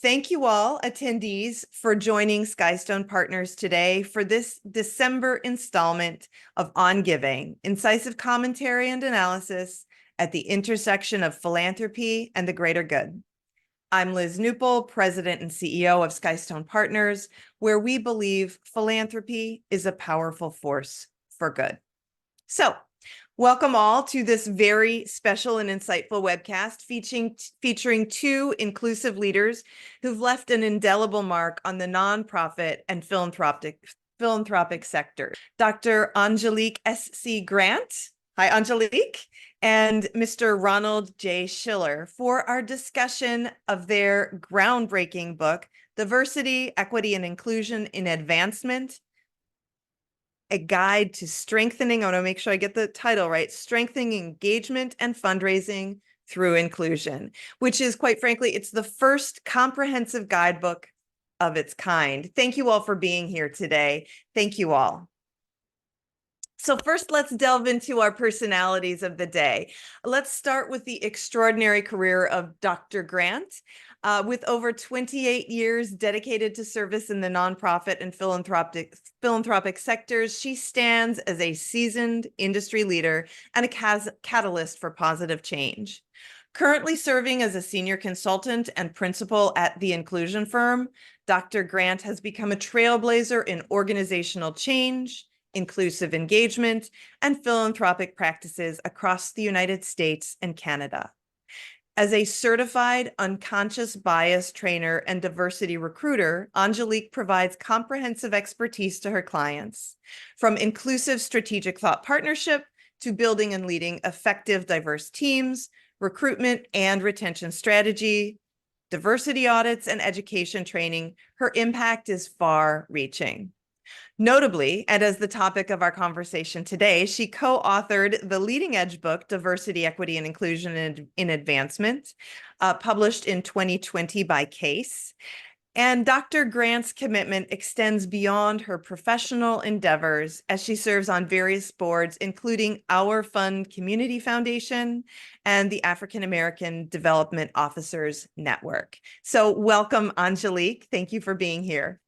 thank you all attendees for joining Skystone Partners today for this December installment of On Giving, incisive commentary and analysis at the intersection of philanthropy and the greater good. I'm Liz Knuppel, President and CEO of Skystone Partners, where we believe philanthropy is a powerful force for good. So, welcome all to this very special and insightful webcast featuring two inclusive leaders who've left an indelible mark on the nonprofit and philanthropic sector. Dr. Angelique S.C. Grant, hi Angelique, and Mr. Ronald J. Schiller for our discussion of their groundbreaking book, Diversity, Equity, and Inclusion in Advancement, a guide to strengthening, I want to make sure I get the title right, strengthening engagement and fundraising through inclusion, which is, quite frankly, it's the first comprehensive guidebook of its kind. Thank you all for being here today. Thank you all. So first, let's delve into our personalities of the day. Let's start with the extraordinary career of Dr. Grant. With over 28 years dedicated to service in the nonprofit and philanthropic sectors, she stands as a seasoned industry leader and a catalyst for positive change. Currently serving as a senior consultant and principal at the inclusion firm, Dr. Grant has become a trailblazer in organizational change, inclusive engagement, and philanthropic practices across the United States and Canada. As a certified unconscious bias trainer and diversity recruiter, Angelique provides comprehensive expertise to her clients, from inclusive strategic thought partnership to building and leading effective diverse teams, recruitment and retention strategy, diversity audits, and education training. Her impact is far-reaching. Notably, and as the topic of our conversation today, she co-authored the leading edge book, Diversity, Equity, and Inclusion in Advancement, published in 2020 by Case. And Dr. Grant's commitment extends beyond her professional endeavors as she serves on various boards, including Our Fund Community Foundation and the African American Development Officers Network. So welcome, Angelique. Thank you for being here.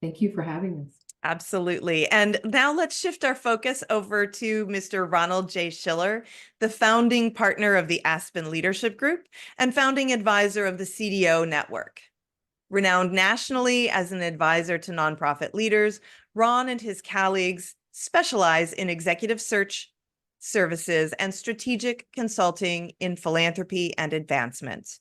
Thank you for having us. Absolutely. And now let's shift our focus over to Mr. Ronald J. Schiller, the founding partner of the Aspen Leadership Group and founding advisor of the CDO Network. Renowned nationally as an advisor to nonprofit leaders, Ron and his colleagues specialize in executive search services and strategic consulting in philanthropy and advancement.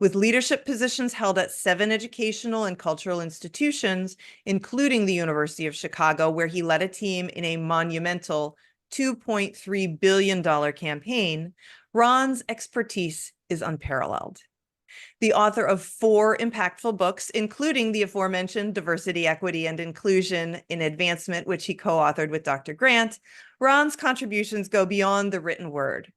With leadership positions held at 7 educational and cultural institutions, including the University of Chicago, where he led a team in a monumental $2.3 billion campaign, Ron's expertise is unparalleled. The author of 4 impactful books, including the aforementioned Diversity, Equity, and Inclusion in Advancement, which he co-authored with Dr. Grant, Ron's contributions go beyond the written word.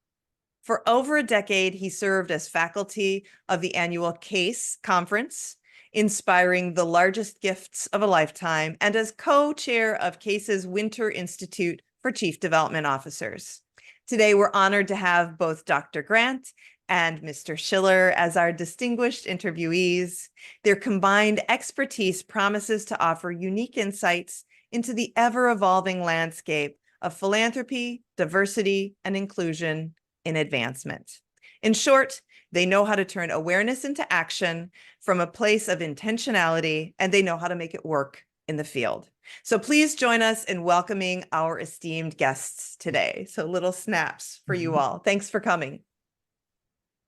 For over a decade, he served as faculty of the annual CASE conference, inspiring the largest gifts of a lifetime, and as co-chair of CASE's Winter Institute for Chief Development Officers. Today, we're honored to have both Dr. Grant and Mr. Schiller as our distinguished interviewees. Their combined expertise promises to offer unique insights into the ever-evolving landscape of philanthropy, diversity, and inclusion in advancement. In short, they know how to turn awareness into action from a place of intentionality, and they know how to make it work in the field. So please join us in welcoming our esteemed guests today. So little snaps for you all. Thanks for coming.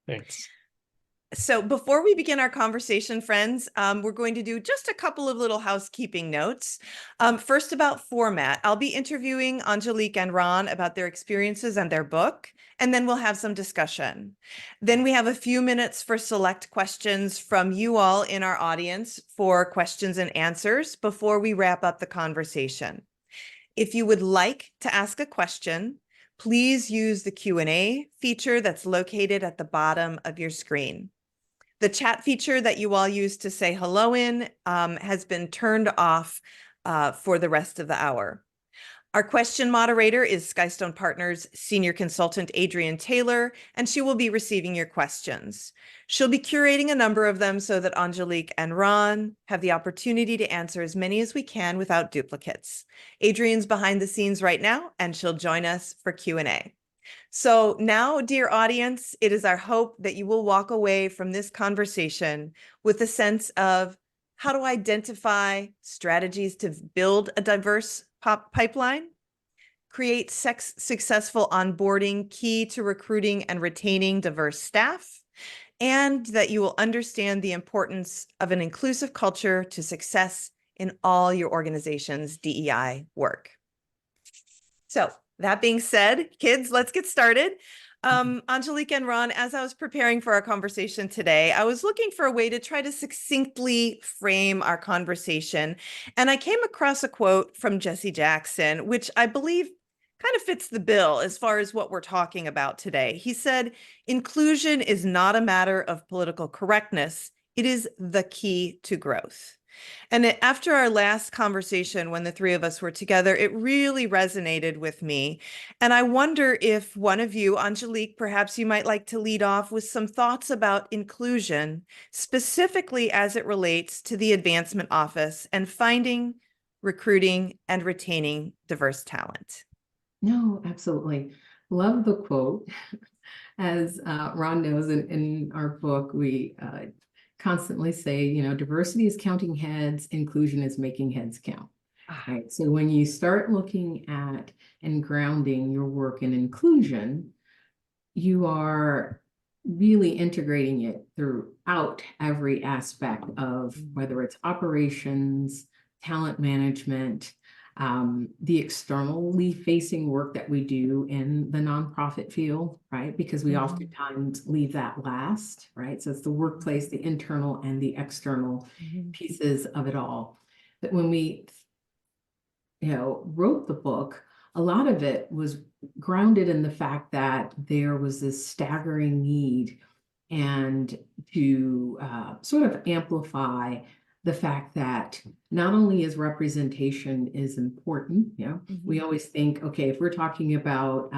Thanks. So before we begin our conversation, friends, we're going to do just a couple of little housekeeping notes. First, about format. I'll be interviewing Angelique and Ron about their experiences and their book, and then we'll have some discussion. Then we have a few minutes for select questions from you all in our audience for questions and answers before we wrap up the conversation. If you would like to ask a question, please use the Q&A feature that's located at the bottom of your screen. The chat feature that you all use to say hello in has been turned off for the rest of the hour. Our question moderator is Skystone Partners Senior Consultant Adrienne Taylor, and she will be receiving your questions. She'll be curating a number of them so that Angelique and Ron have the opportunity to answer as many as we can without duplicates. Adrienne's behind the scenes right now, and she'll join us for Q&A. So now, dear audience, it is our hope that you will walk away from this conversation with a sense of how to identify strategies to build a diverse pipeline, create successful onboarding key to recruiting and retaining diverse staff, and that you will understand the importance of an inclusive culture to success in all your organization's DEI work. So that being said, kids, let's get started. Angelique and Ron, as I was preparing for our conversation today, I was looking for a way to try to succinctly frame our conversation. And I came across a quote from Jesse Jackson, which I believe kind of fits the bill as far as what we're talking about today. He said, "Inclusion is not a matter of political correctness. It is the key to growth." And after our last conversation, when the three of us were together, it really resonated with me. And I wonder if one of you, Angelique, perhaps you might like to lead off with some thoughts about inclusion, specifically as it relates to the Advancement Office and finding, recruiting, and retaining diverse talent. No, absolutely. Love the quote. As Ron knows, in our book, we constantly say, you know, diversity is counting heads, inclusion is making heads count. Right. So when you start looking at and grounding your work in inclusion, you are really integrating it throughout every aspect of whether it's operations, talent management, the externally facing work that we do in the nonprofit field, right? Because we oftentimes leave that last, right? So it's the workplace, the internal and the external pieces of it all. But when we, wrote the book, a lot of it was grounded in the fact that there was this staggering need and to sort of amplify the fact that not only is representation is important, we always think, okay, if we're talking about,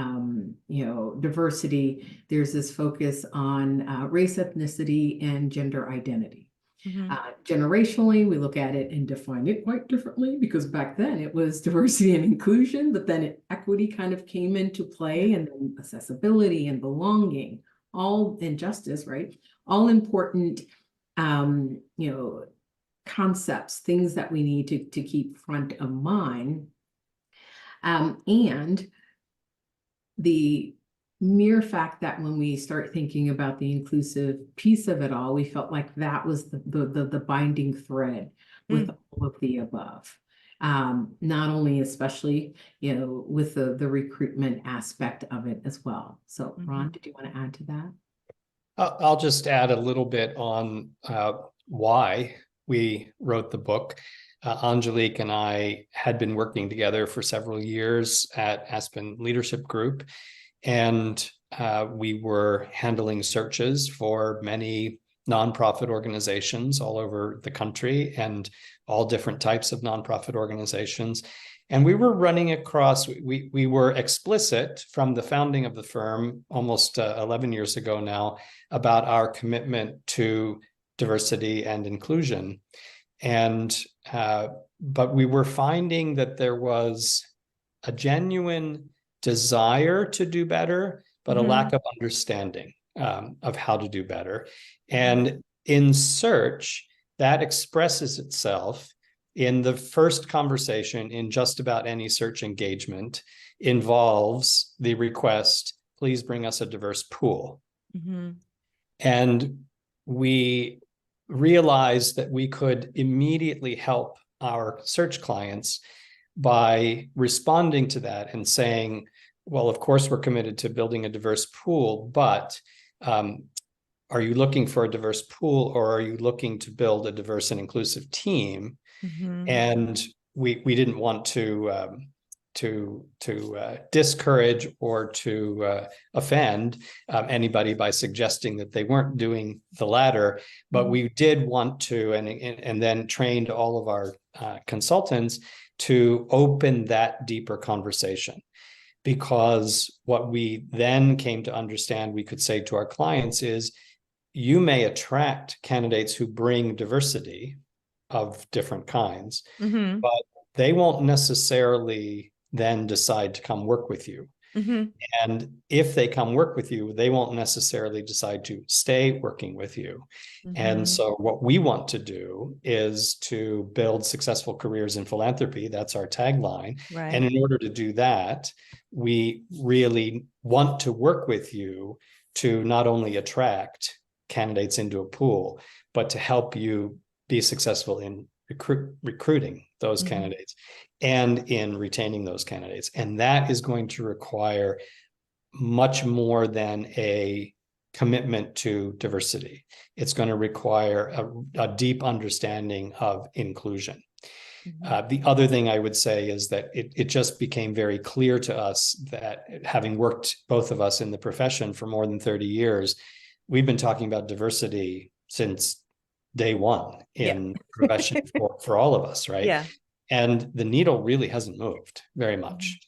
diversity, there's this focus on race, ethnicity, and gender identity. Generationally, we look at it and define it quite differently because back then it was diversity and inclusion, but then equity kind of came into play, and then accessibility and belonging, all and justice, right? All important, concepts, things that we need to keep front of mind. And the mere fact that when we start thinking about the inclusive piece of it all, we felt like that was the binding thread with all of the above. Not only especially, with the recruitment aspect of it as well. So Ron, did you want to add to that? I'll just add a little bit on why we wrote the book. Angelique and I had been working together for several years at Aspen Leadership Group, and we were handling searches for many nonprofit organizations all over the country and all different types of nonprofit organizations. And we were running across, we were explicit from the founding of the firm almost 11 years ago now about our commitment to diversity and inclusion. And, but we were finding that there was a genuine desire to do better, but a lack of understanding of how to do better. And in search, that expresses itself in the first conversation in just about any search engagement involves the request, please bring us a diverse pool. And we realized that we could immediately help our search clients by responding to that and saying, well, of course, we're committed to building a diverse pool, but are you looking for a diverse pool, or are you looking to build a diverse and inclusive team? And we didn't want to discourage or to offend anybody by suggesting that they weren't doing the latter, but we did want to, and then trained all of our consultants to open that deeper conversation. Because what we then came to understand we could say to our clients is, you may attract candidates who bring diversity of different kinds, Mm-hmm. but they won't necessarily then decide to come work with you. Mm-hmm. And if they come work with you, they won't necessarily decide to stay working with you. Mm-hmm. And so what we want to do is to build successful careers in philanthropy. That's our tagline. Right. And in order to do that, we really want to work with you to not only attract candidates into a pool, but to help you be successful in recruiting those Mm-hmm. candidates and in retaining those candidates. And that is going to require much more than a commitment to diversity. It's going to require a deep understanding of inclusion. Mm-hmm. The other thing I would say is that it just became very clear to us that, having worked, both of us, in the profession for more than 30 years, we've been talking about diversity since day one in the profession for all of us, right? Yeah. And the needle really hasn't moved very much.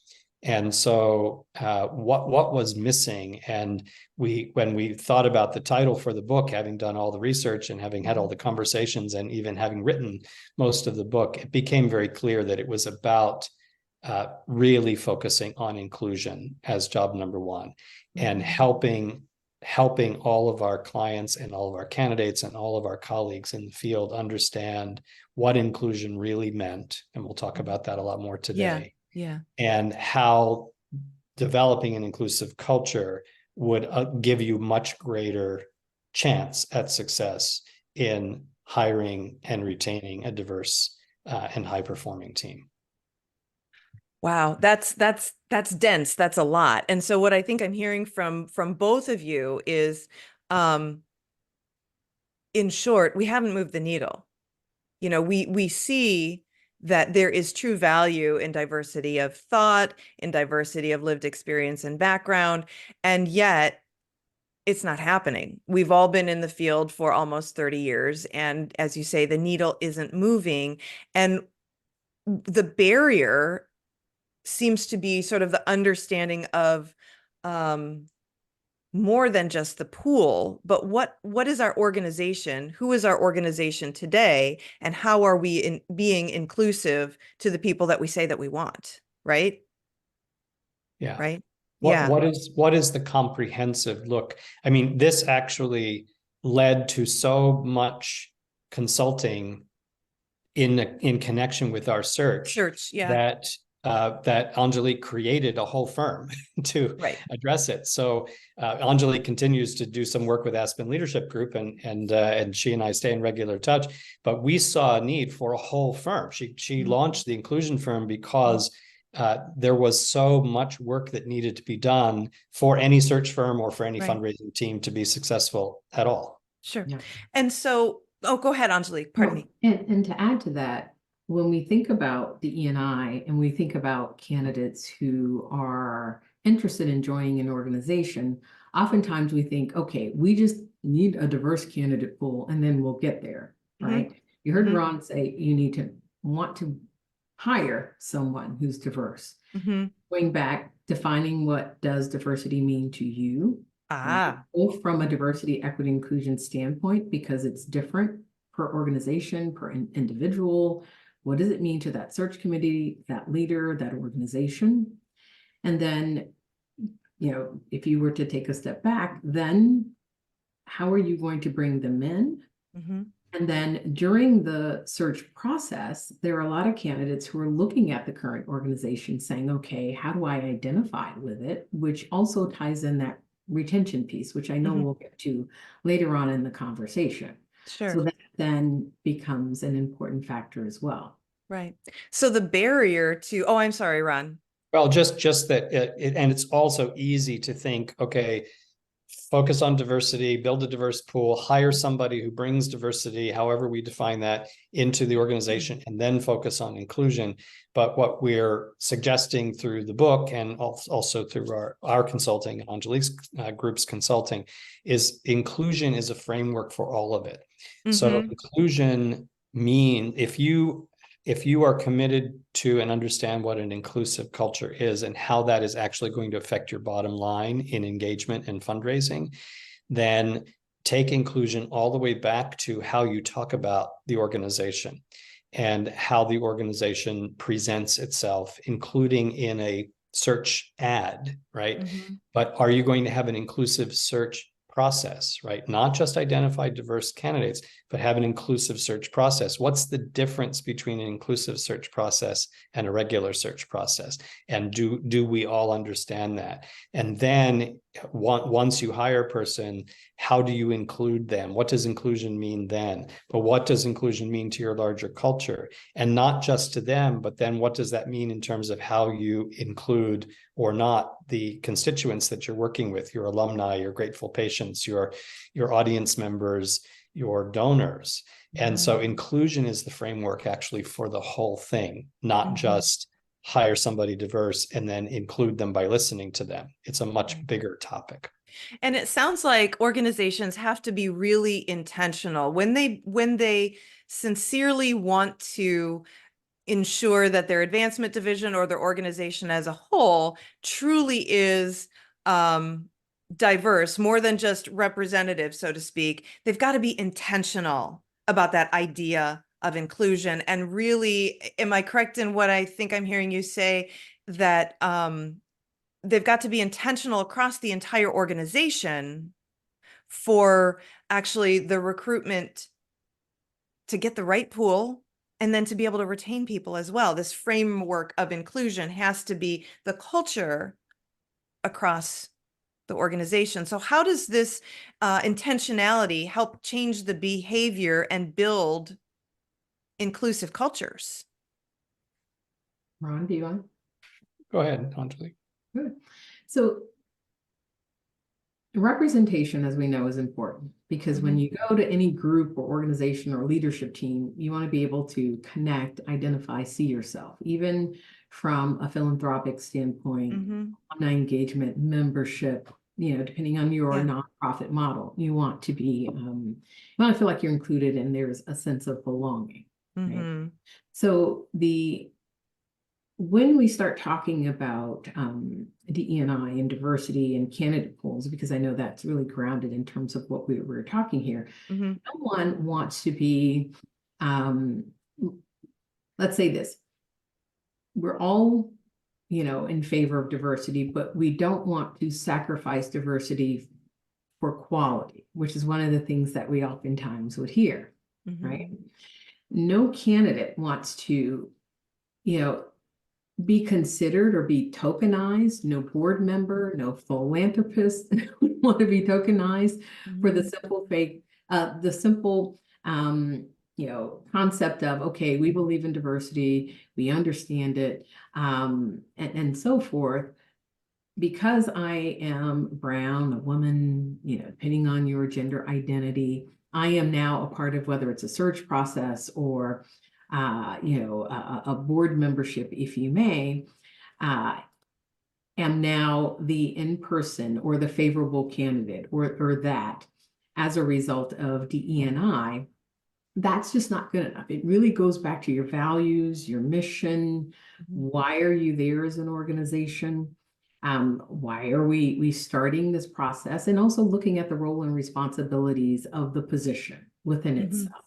And so what was missing, and when we thought about the title for the book, having done all the research and having had all the conversations and even having written most of the book, it became very clear that it was about really focusing on inclusion as job number one, and helping all of our clients and all of our candidates and all of our colleagues in the field understand what inclusion really meant. And we'll talk about that a lot more today. Yeah. And how developing an inclusive culture would give you much greater chance at success in hiring and retaining a diverse and high-performing team. Wow, that's dense. That's a lot. And so what I think I'm hearing from both of you is, in short, we haven't moved the needle. You know, we see that there is true value in diversity of thought, in diversity of lived experience and background, and yet it's not happening. We've all been in the field for almost 30 years, and as you say, the needle isn't moving, and the barrier seems to be sort of the understanding of more than just the pool, but what is our organization? Who is our organization today? And how are we being inclusive to the people that we say that we want, right? Yeah. Right. Yeah. What is the comprehensive look? I mean, this actually led to so much consulting in connection with our search Yeah. that Angelique created a whole firm to Right. address it. So Angelique continues to do some work with Aspen Leadership Group, and she and I stay in regular touch. But we saw a need for a whole firm. She launched the inclusion firm because there was so much work that needed to be done for any search firm or for any fundraising team to be successful at all. Sure. Yeah. And so, go ahead, Angelique. Pardon me. And to add to that, when we think about the E&I and we think about candidates who are interested in joining an organization, oftentimes we think, okay, we just need a diverse candidate pool and then we'll get there, right? You heard Ron say you need to want to hire someone who's diverse. Going back, defining what does diversity mean to you, both from a diversity, equity, inclusion standpoint, because it's different per organization, per individual. What does it mean to that search committee, that leader, that organization? And then, you know, if you were to take a step back, then how are you going to bring them in? And then during the search process, there are a lot of candidates who are looking at the current organization saying, okay, how do I identify with it? Which also ties in that retention piece, which I know we'll get to later on in the conversation. Sure. So that then becomes an important factor as well. Right. So the barrier to, I'm sorry, Ron. Well, just that, and it's also easy to think, okay, focus on diversity, build a diverse pool, hire somebody who brings diversity, however we define that, into the organization, and then focus on inclusion. But what we're suggesting through the book, and also through our consulting, Angelique's group's consulting, is inclusion is a framework for all of it. So inclusion if you if you are committed to and understand what an inclusive culture is and how that is actually going to affect your bottom line in engagement and fundraising, then take inclusion all the way back to how you talk about the organization and how the organization presents itself, including in a search ad, right? But are you going to have an inclusive search process, right? Not just identify diverse candidates, but have an inclusive search process. What's the difference between an inclusive search process and a regular search process? And do we all understand that? And then once you hire a person, how do you include them? What does inclusion mean then? But what does inclusion mean to your larger culture? And not just to them, but then what does that mean in terms of how you include or not the constituents that you're working with, your alumni, your grateful patients, your audience members, your donors. And so inclusion is the framework actually for the whole thing, not just hire somebody diverse and then include them by listening to them. It's a much bigger topic. And it sounds like organizations have to be really intentional when they sincerely want to ensure that their advancement division or their organization as a whole truly is diverse, more than just representative, so to speak. They've got to be intentional about that idea of inclusion. And really, am I correct in what I think I'm hearing you say, that they've got to be intentional across the entire organization for actually the recruitment to get the right pool and then to be able to retain people as well? This framework of inclusion has to be the culture across the organization. So how does this intentionality help change the behavior and build inclusive cultures? Ron, do you want? Go ahead, Angelique. Good. So representation, as we know, is important because when you go to any group or organization or leadership team, you want to be able to connect, identify, see yourself, even from a philanthropic standpoint, alumni engagement, membership, depending on your nonprofit model, you want to be, you want to feel like you're included and there's a sense of belonging. Right? So when we start talking about DE&I and diversity and candidate pools, because I know that's really grounded in terms of what we're talking here, no one wants to be, let's say this, we're all, in favor of diversity, but we don't want to sacrifice diversity for quality, which is one of the things that we oftentimes would hear, right? No candidate wants to, be considered or be tokenized. No board member, no philanthropist want to be tokenized for the simple concept of, okay, we believe in diversity, we understand it, and so forth. Because I am brown, a woman, depending on your gender identity, I am now a part of, whether it's a search process or a board membership, if you may, am now the in-person or the favorable candidate or that as a result of DE&I. That's just not good enough. It really goes back to your values, your mission. Why are you there as an organization? Why are we starting this process? And also looking at the role and responsibilities of the position within itself.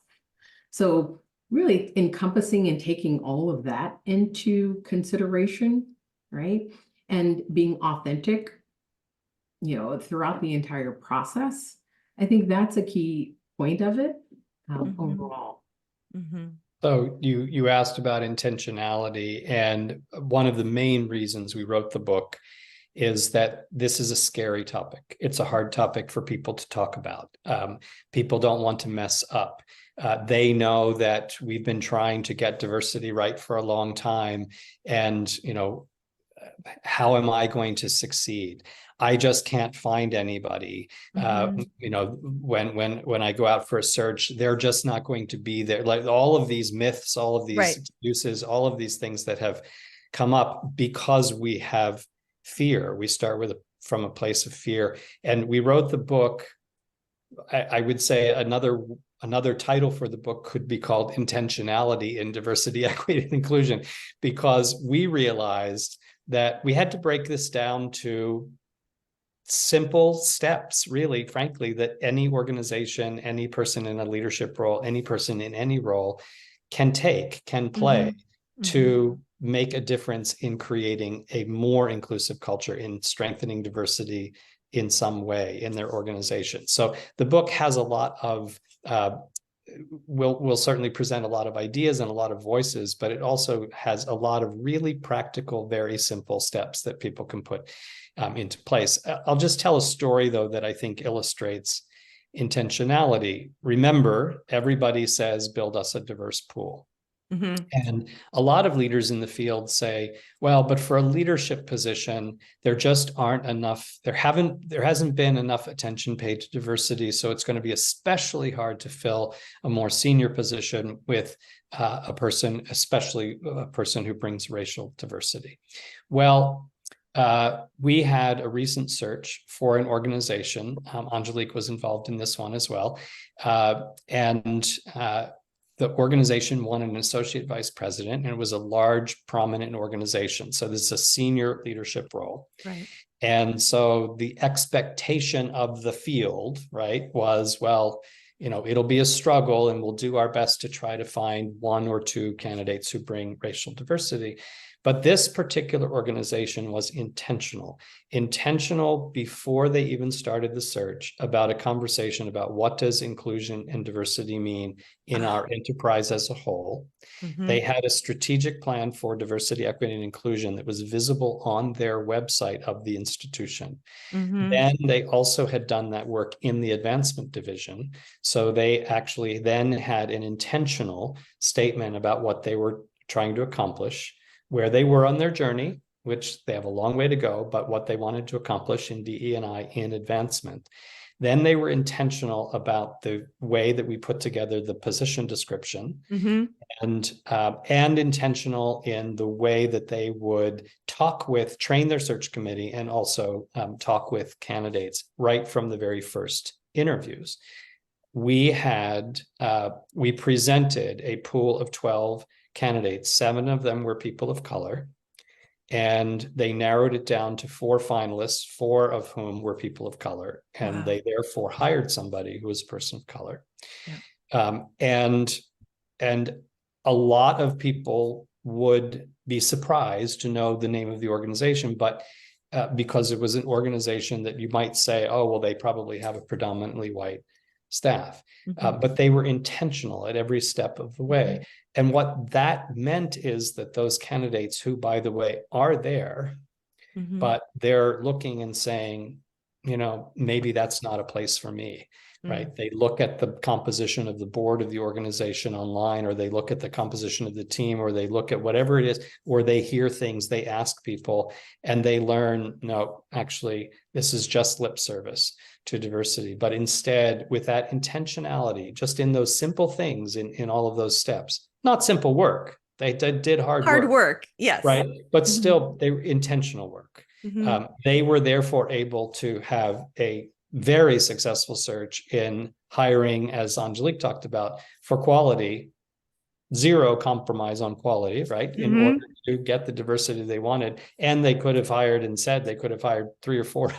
So really encompassing and taking all of that into consideration, right? And being authentic, throughout the entire process. I think that's a key point of it overall. So you asked about intentionality, and one of the main reasons we wrote the book is that this is a scary topic. It's a hard topic for people to talk about. People don't want to mess up. They know that we've been trying to get diversity right for a long time. And, how am I going to succeed? I just can't find anybody. When I go out for a search, they're just not going to be there. Like all of these myths, all of these excuses, all of these things that have come up because we have fear. We start from a place of fear. And we wrote the book, I would say another another title for the book could be called Intentionality in Diversity, Equity, and Inclusion, because we realized that we had to break this down to simple steps, really, frankly, that any organization, any person in a leadership role, any person in any role can play to make a difference in creating a more inclusive culture, in strengthening diversity in some way in their organization. So the book has a lot of will certainly present a lot of ideas and a lot of voices, but it also has a lot of really practical, very simple steps that people can put into place. I'll just tell a story, though, that I think illustrates intentionality. Remember, everybody says, build us a diverse pool. And a lot of leaders in the field say, well, but for a leadership position, there just aren't enough, there hasn't been enough attention paid to diversity. So it's going to be especially hard to fill a more senior position with a person, especially a person who brings racial diversity. Well, we had a recent search for an organization. Angelique was involved in this one as well. The organization won an associate vice president, and it was a large, prominent organization. So this is a senior leadership role. Right. And so the expectation of the field, right, was, well, it'll be a struggle, and we'll do our best to try to find one or two candidates who bring racial diversity. But this particular organization was intentional before they even started the search, about a conversation about what does inclusion and diversity mean in our enterprise as a whole. They had a strategic plan for diversity, equity, and inclusion that was visible on their website of the institution. Then they also had done that work in the advancement division. So they actually then had an intentional statement about what they were trying to accomplish, where they were on their journey, which they have a long way to go, but what they wanted to accomplish in DE&I in advancement. Then they were intentional about the way that we put together the position description, and intentional in the way that they would train their search committee, and also talk with candidates right from the very first interviews. We presented a pool of 12 candidates. 7 of them were people of color, and they narrowed it down to 4 finalists, 4 of whom were people of color, and they therefore hired somebody who was a person of color. And a lot of people would be surprised to know the name of the organization, but because it was an organization that you might say, oh, well, they probably have a predominantly white staff, but they were intentional at every step of the way. And what that meant is that those candidates, who, by the way, are there, but they're looking and saying, maybe that's not a place for me, right? They look at the composition of the board of the organization online, or they look at the composition of the team, or they look at whatever it is, or they hear things, they ask people, and they learn, no, actually, this is just lip service to diversity. But instead, with that intentionality, just in those simple things, in all of those steps, not simple work, they did hard work, yes, right? But still, they were intentional work. They were therefore able to have a very successful search in hiring, as Angelique talked about, for quality, zero compromise on quality, right? In order to get the diversity they wanted. And they could have hired, and said they could have hired 3 or 4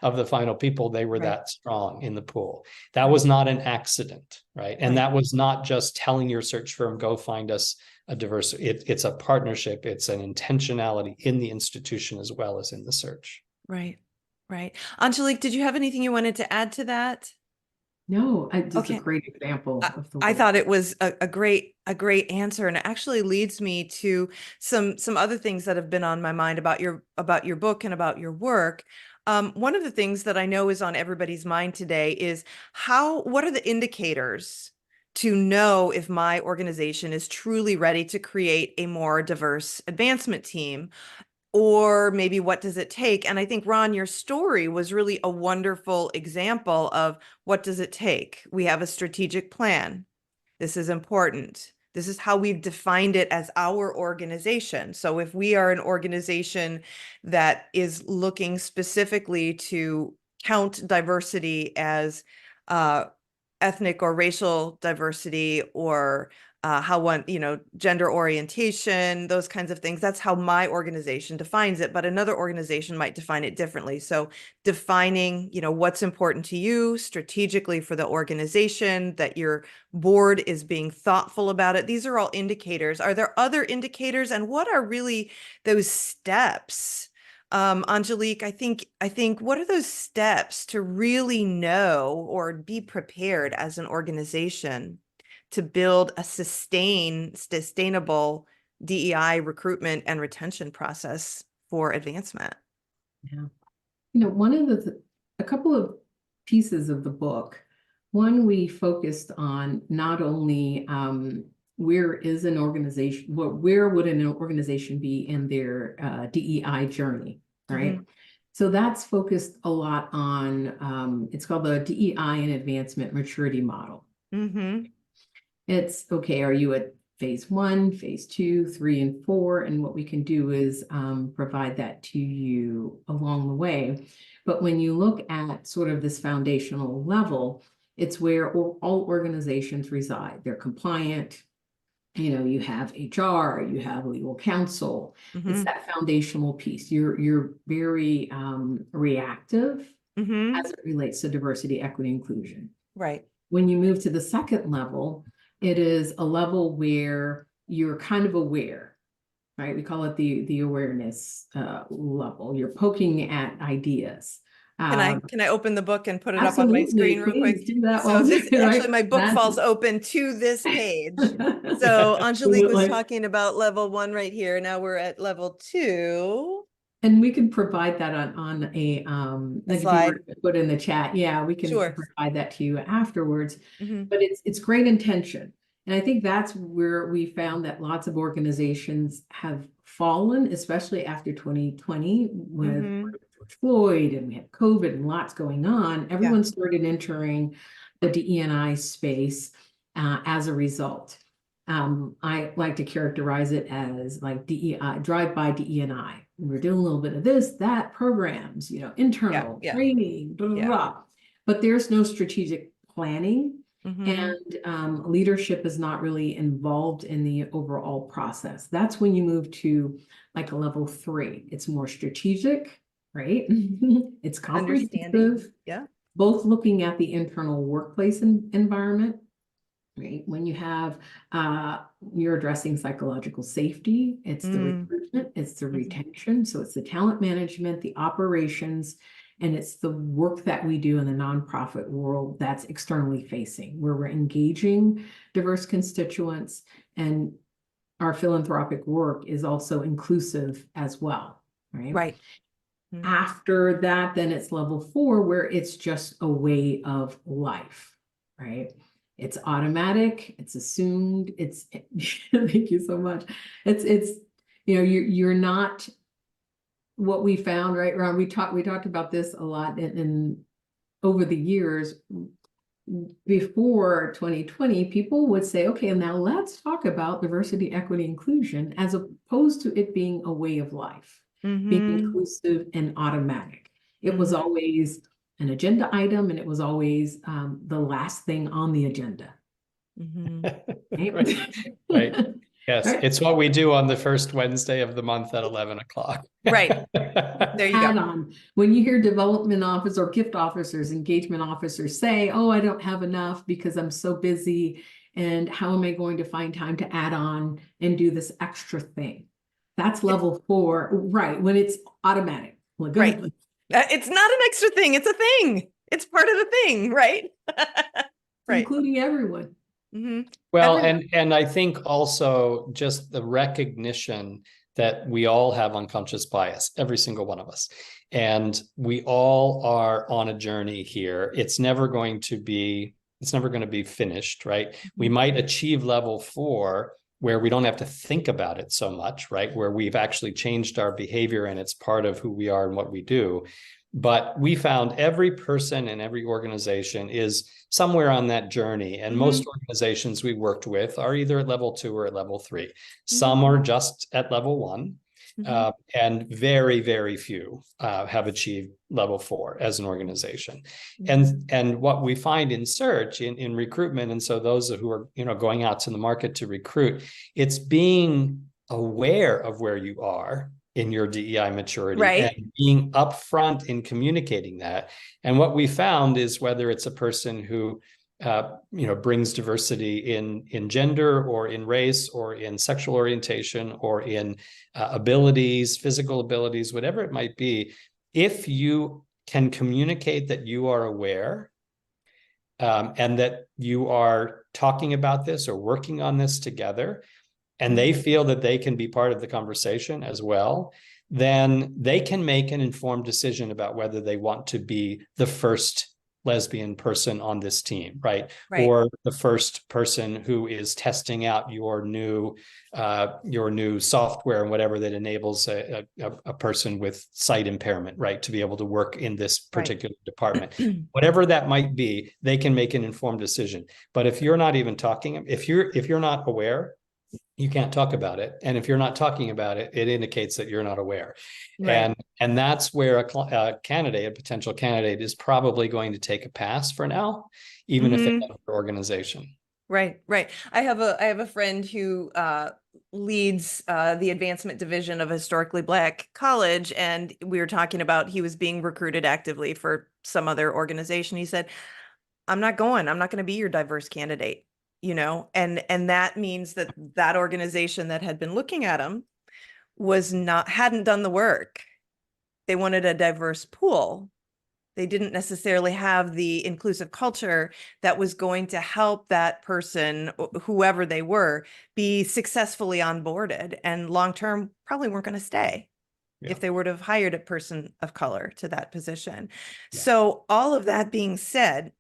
of the final people. They were that strong in the pool. That was not an accident, right? And that was not just telling your search firm, go find us a diverse, it's a partnership. It's an intentionality in the institution as well as in the search. Right. Angelique, did you have anything you wanted to add to that? No, just a great example of the I thought it was a great answer, and it actually leads me to some other things that have been on my mind about your book and about your work. One of the things that I know is on everybody's mind today is what are the indicators to know if my organization is truly ready to create a more diverse advancement team? Or maybe what does it take? And I think, Ron, your story was really a wonderful example of what does it take? We have a strategic plan. This is important. This is how we've defined it as our organization. So if we are an organization that is looking specifically to count diversity as ethnic or racial diversity or how one, gender orientation, those kinds of things. That's how my organization defines it, but another organization might define it differently. So defining, what's important to you strategically for the organization, that your board is being thoughtful about it. These are all indicators. Are there other indicators, and what are really those steps? Angelique, I think what are those steps to really know or be prepared as an organization to build a sustainable DEI recruitment and retention process for advancement? Yeah. One of a couple of pieces of the book, one, we focused on not only where is an organization, where would an organization be in their DEI journey, right? Mm-hmm. So that's focused a lot on, it's called the DEI and Advancement Maturity Model. Mm-hmm. It's, okay, are you at phase 1, phase 2, 3, and 4? And what we can do is provide that to you along the way. But when you look at sort of this foundational level, it's where all organizations reside. They're compliant. You have HR, you have legal counsel. Mm-hmm. It's that foundational piece. You're very reactive Mm-hmm. as it relates to diversity, equity, inclusion. Right. When you move to the second level, it is a level where you're kind of aware, right? We call it the awareness level. You're poking at ideas. Can I open the book and put it up on my Absolutely, screen real quick? please do that. So this right? actually, my book falls open to this page. So Angelique was talking about level 1 right here. Now we're at level 2. And we can provide that on a like slide. If you were to put in the chat. Yeah, we can Sure. provide that to you afterwards. Mm-hmm. But it's great intention. And I think that's where we found that lots of organizations have fallen, especially after 2020 with George Floyd, and we had COVID and lots going on. Everyone started entering the DE&I space as a result. I like to characterize it as like DEI, drive-by DE&I. We're doing a little bit of this, that, programs, internal training, blah, blah, blah. But there's no strategic planning. And leadership is not really involved in the overall process. That's when you move to like a level 3. It's more strategic, right? It's comprehensive. Both looking at the internal workplace environment, right? When you have, you're addressing psychological safety, it's the recruitment, it's the retention. So it's the talent management, the operations, and it's the work that we do in the nonprofit world that's externally facing, where we're engaging diverse constituents, and our philanthropic work is also inclusive as well, right? Right. After that, then it's level 4, where it's just a way of life, right? It's automatic, it's assumed, thank you so much. It's you're not, what we found, right, Ron, we talked about this a lot in over the years. Before 2020, people would say, okay, now let's talk about diversity, equity, inclusion, as opposed to it being a way of life, being inclusive and automatic. It was always an agenda item, and it was always the last thing on the agenda. Right. Yes, it's what we do on the first Wednesday of the month at 11 o'clock. Right. There you go. When you hear development officers or gift officers, engagement officers say, oh, I don't have enough because I'm so busy, and how am I going to find time to add on and do this extra thing? That's level 4, right? When it's automatic. Right. It's not an extra thing. It's a thing. It's part of the thing, right? Right. Including everyone. Well, and I think also just the recognition that we all have unconscious bias, every single one of us. And we all are on a journey here. It's never going to be finished, right? We might achieve level 4 where we don't have to think about it so much, right? Where we've actually changed our behavior and it's part of who we are and what we do. But we found every person and every organization is somewhere on that journey. And most organizations we worked with are either at level 2 or at level 3. Some are just at level 1. Mhm. And very, very few have achieved level 4 as an organization. Mhm. And what we find in search, in recruitment, and so those who are, going out to the market to recruit, it's being aware of where you are in your DEI maturity and Right. being upfront in communicating that. And what we found is whether it's a person who brings diversity in gender or in race or in sexual orientation or in abilities, physical abilities, whatever it might be, if you can communicate that you are aware and that you are talking about this or working on this together, and they feel that they can be part of the conversation as well, then they can make an informed decision about whether they want to be the first lesbian person on this team, right? Right. Or the first person who is testing out your new software and whatever that enables a person with sight impairment, right, to be able to work in this particular department. Whatever that might be, they can make an informed decision. But if you're not even talking, if you're not aware, you can't talk about it. And if you're not talking about it, it indicates that you're not aware. Right. And that's where a potential candidate is probably going to take a pass for now, even if they Mhm. have an organization. Right, right. I have a friend who leads the advancement division of a historically Black college, and we were talking about he was being recruited actively for some other organization. He said, I'm not going to be your diverse candidate, and that means that that organization that had been looking at him hadn't done the work. They wanted a diverse pool. They didn't necessarily have the inclusive culture that was going to help that person, whoever they were, be successfully onboarded, and long-term probably weren't going to stay if they would have hired a person of color to that position. Yeah. So all of that being said,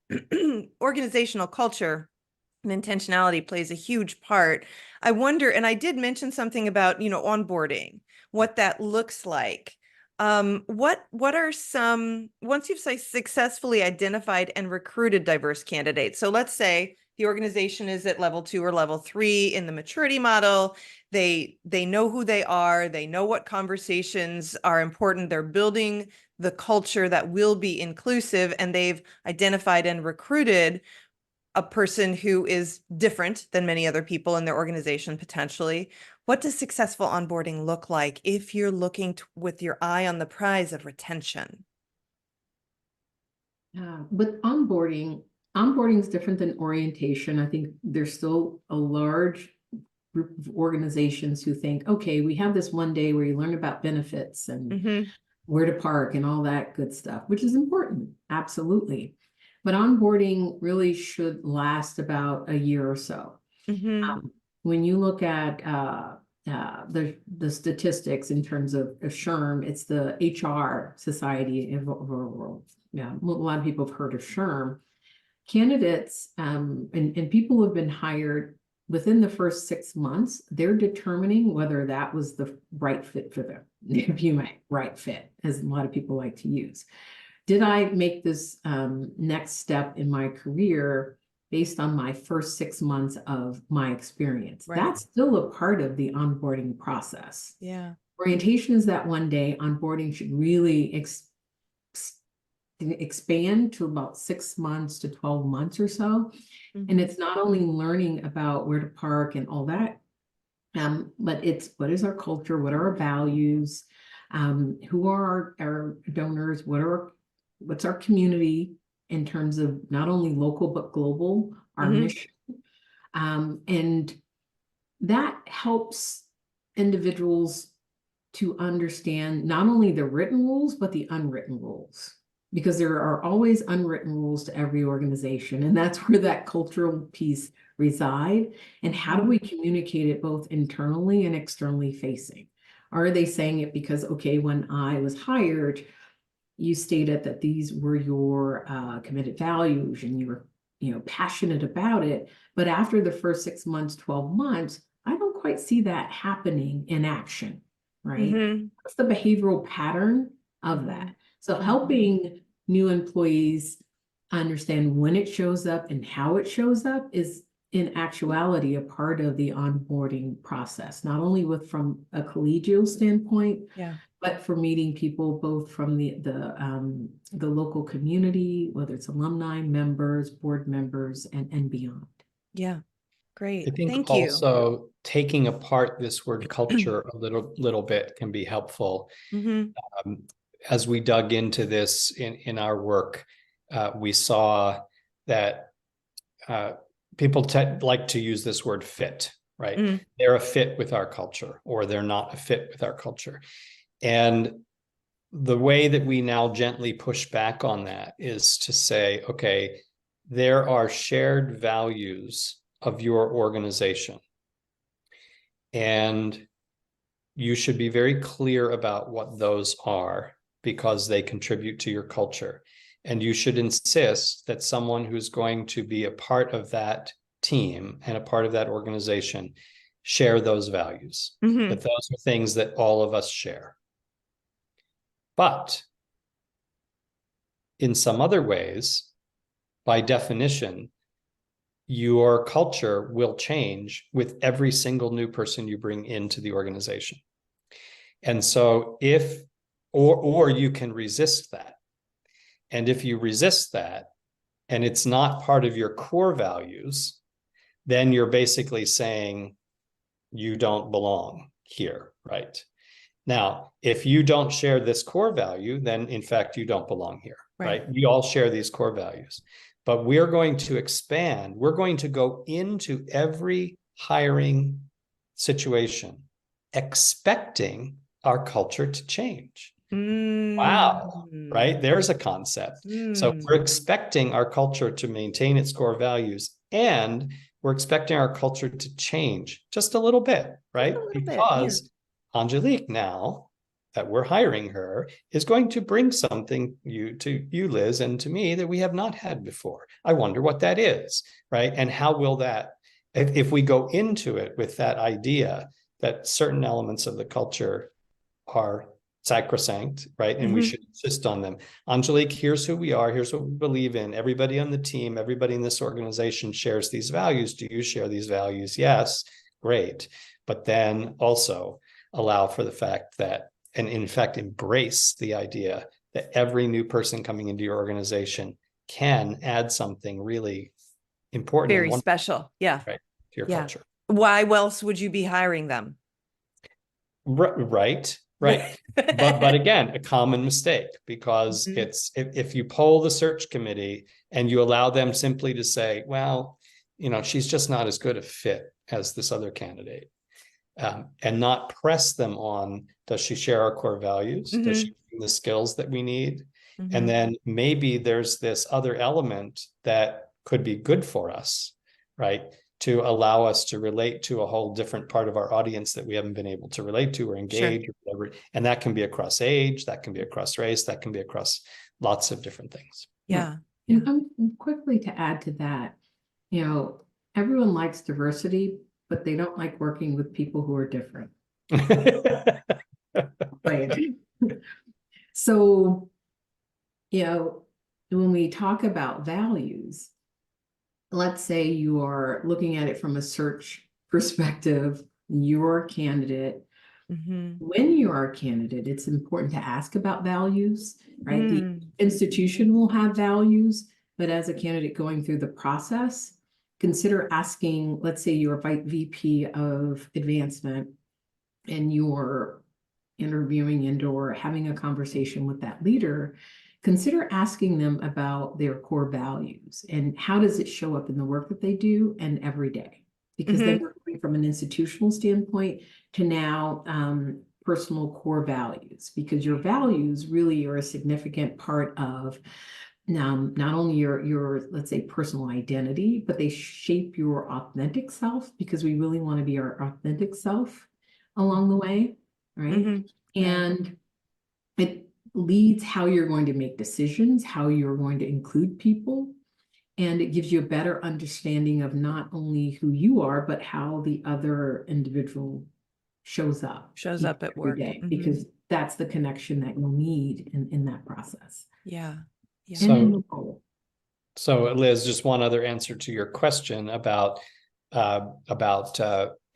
organizational culture and intentionality plays a huge part. I wonder, and I did mention something about, onboarding, what that looks like. What are some, once you've successfully identified and recruited diverse candidates? So let's say the organization is at level 2 or level 3 in the maturity model. They know who they are. They know what conversations are important. They're building the culture that will be inclusive, and they've identified and recruited a person who is different than many other people in their organization potentially. What does successful onboarding look like if you're looking with your eye on the prize of retention? With onboarding is different than orientation. I think there's still a large group of organizations who think, okay, we have this one day where you learn about benefits and where to park and all that good stuff, which is important, absolutely. But onboarding really should last about a year or so. When you look at the statistics in terms of SHRM, it's the HR Society of the world. Yeah, a lot of people have heard of SHRM. Candidates and people who have been hired within the first 6 months, they're determining whether that was the right fit for them, if you may, right fit, as a lot of people like to use. Did I make this next step in my career based on my first 6 months of my experience? Right. That's still a part of the onboarding process. Yeah. Orientation is that one day. Onboarding should really expand to about 6 months to 12 months or so. And it's not only learning about where to park and all that, but it's what is our culture, what are our values, who are our donors, what's our community in terms of not only local but global, our mission. And that helps individuals to understand not only the written rules, but the unwritten rules, because there are always unwritten rules to every organization. And that's where that cultural piece reside. And how do we communicate it both internally and externally facing? Are they saying it because, okay, when I was hired, you stated that these were your committed values and you were, passionate about it. But after the first 6 months, 12 months, I don't quite see that happening in action, right? What's the behavioral pattern of that? So helping new employees understand when it shows up and how it shows up is in actuality a part of the onboarding process, not only from a collegial standpoint, Yeah. but for meeting people both from the local community, whether it's alumni, members, board members, and beyond. Yeah. Great. I think Thank you. also taking apart this word culture a little bit can be helpful. Mhm. As we dug into this in our work, we saw that people like to use this word fit, right? Mm. They're a fit with our culture, or they're not a fit with our culture. And the way that we now gently push back on that is to say, okay, there are shared values of your organization, and you should be very clear about what those are, because they contribute to your culture. And you should insist that someone who's going to be a part of that team and a part of that organization share those values, Mhm. that those are things that all of us share. But in some other ways, by definition, your culture will change with every single new person you bring into the organization. And so or you can resist that. And if you resist that and it's not part of your core values, then you're basically saying you don't belong here, right? Now, if you don't share this core value, then in fact, you don't belong here, right? We all share these core values, but we're going to expand. We're going to go into every hiring situation expecting our culture to change. Wow, right? There's a concept. So we're expecting our culture to maintain its core values, and we're expecting our culture to change just a little bit, right? Because Angelique, now that we're hiring her, is going to bring something to you, Liz, and to me that we have not had before. I wonder what that is, right? And how will that, if we go into it with that idea that certain elements of the culture are sacrosanct, right? And we should insist on them. Angelique, here's who we are. Here's what we believe in. Everybody on the team, everybody in this organization shares these values. Do you share these values? Yes, great. But then also allow for the fact that, and in fact, embrace the idea that every new person coming into your organization can add something really important. Very special. Yeah. Right, to your culture. Why else would you be hiring them? Right. But again, a common mistake, because it's if you poll the search committee and you allow them simply to say, well, she's just not as good a fit as this other candidate, and not press them on, does she share our core values? Does she bring the skills that we need? And then maybe there's this other element that could be good for us, right? To allow us to relate to a whole different part of our audience that we haven't been able to relate to or engage or whatever. And that can be across age, that can be across race, that can be across lots of different things. Yeah. And quickly to add to that, everyone likes diversity, but they don't like working with people who are different. Right. So, when we talk about values, let's say you are looking at it from a search perspective, you're a candidate. When you are a candidate, it's important to ask about values, right? The institution will have values, but as a candidate going through the process, consider asking, let's say you're a VP of advancement and you're interviewing and/or having a conversation with that leader. Consider asking them about their core values and how does it show up in the work that they do and every day. Because then we're going from an institutional standpoint to now personal core values, because your values really are a significant part of not only your, let's say, personal identity, but they shape your authentic self, because we really want to be our authentic self along the way, right? And it leads how you're going to make decisions, how you're going to include people. And it gives you a better understanding of not only who you are, but how the other individual shows up at work. Every day, because that's the connection that you'll need in that process. Yeah. So Liz, just one other answer to your question about about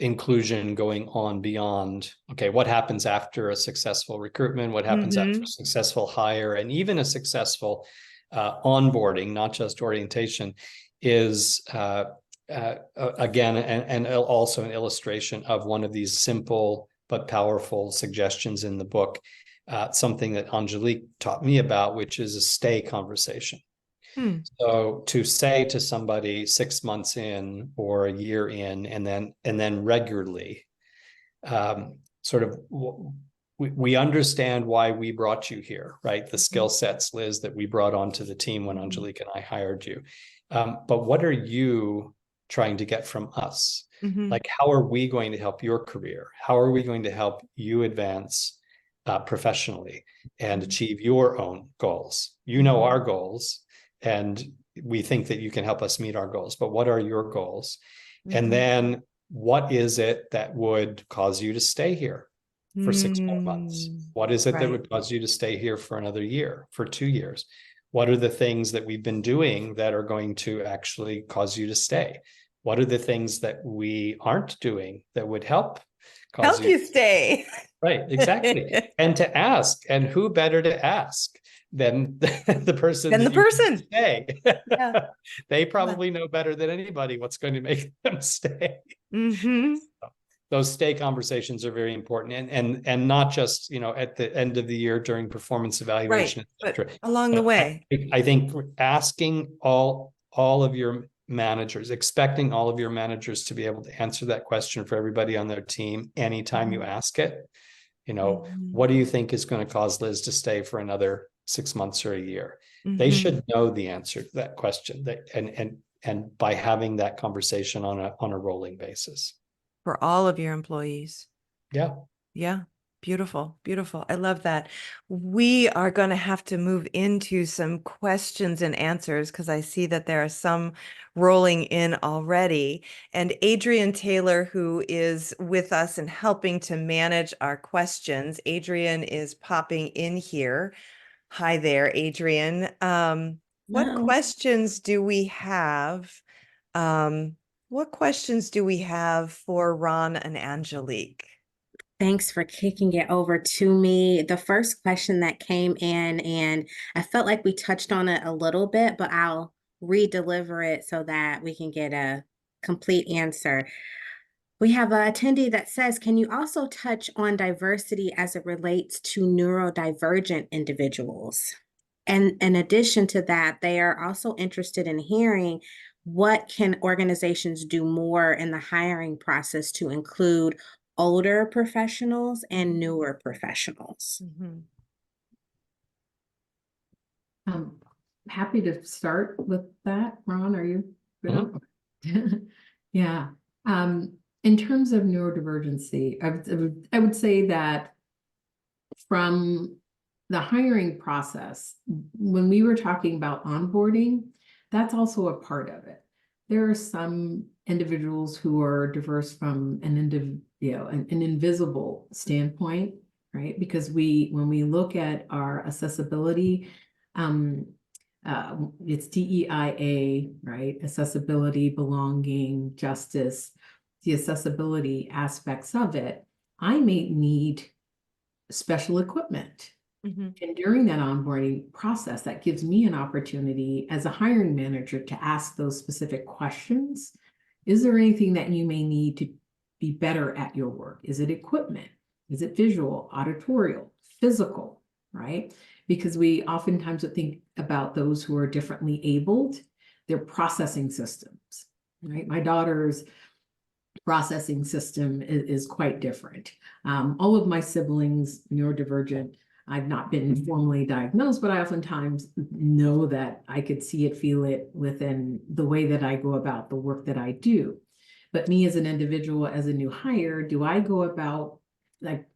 inclusion going on beyond, okay, what happens after a successful recruitment, what happens after a successful hire, and even a successful onboarding, not just orientation, is again, and also an illustration of one of these simple but powerful suggestions in the book, something that Angelique taught me about, which is a stay conversation. So to say to somebody 6 months in or a year in, and then regularly, sort of, we understand why we brought you here, right? The skill sets, Liz, that we brought onto the team when Angelique and I hired you. But what are you trying to get from us? Like, how are we going to help your career? How are we going to help you advance professionally and achieve your own goals? You know our goals, and we think that you can help us meet our goals, but what are your goals? And then what is it that would cause you to stay here for 6 more months? What is it that would cause you to stay here for another year, for 2 years? What are the things that we've been doing that are going to actually cause you to stay? What are the things that we aren't doing that would help you stay? Right, exactly. And to ask, and who better to ask than the person Than the person. stay? Yeah. They probably know better than anybody what's going to make them stay. Those stay conversations are very important, and not just, you know, at the end of the year during performance evaluation, but along the way. I think asking all of your managers, expecting all of your managers to be able to answer that question for everybody on their team anytime you ask it. You know, what do you think is going to cause Liz to stay for another 6 months or a year? They should know the answer to that question, and by having that conversation on a rolling basis. For all of your employees. Yeah. Yeah. Beautiful. Beautiful. I love that. We are going to have to move into some questions and answers because I see that there are some rolling in already. And Adrian Taylor, who is with us and helping to manage our questions, Adrian is popping in here. Hi there, Adrian. What questions do we have? What questions do we have for Ron and Angelique? Thanks for kicking it over to me. The first question that came in, and I felt like we touched on it a little bit, but I'll re-deliver it so that we can get a complete answer. We have an attendee that says, can you also touch on diversity as it relates to neurodivergent individuals? And in addition to that, they are also interested in hearing what can organizations do more in the hiring process to include older professionals and newer professionals. Happy to start with that. Ron, are you good? Yeah. In terms of neurodivergency, I would say that from the hiring process, when we were talking about onboarding, that's also a part of it. There are some individuals who are diverse from an invisible standpoint, right? Because when we look at our accessibility, it's DEIA, right? Accessibility, belonging, justice, the accessibility aspects of it. I may need special equipment. And during that onboarding process, that gives me an opportunity as a hiring manager to ask those specific questions. Is there anything that you may need to be better at your work? Is it equipment? Is it visual, auditorial, physical, right? Because we oftentimes would think about those who are differently abled, their processing systems, right? My daughter's processing system is quite different. All of my siblings, neurodivergent. I've not been formally diagnosed, but I oftentimes know that I could see it, feel it within the way that I go about the work that I do. But me as an individual, as a new hire, do I go about, like,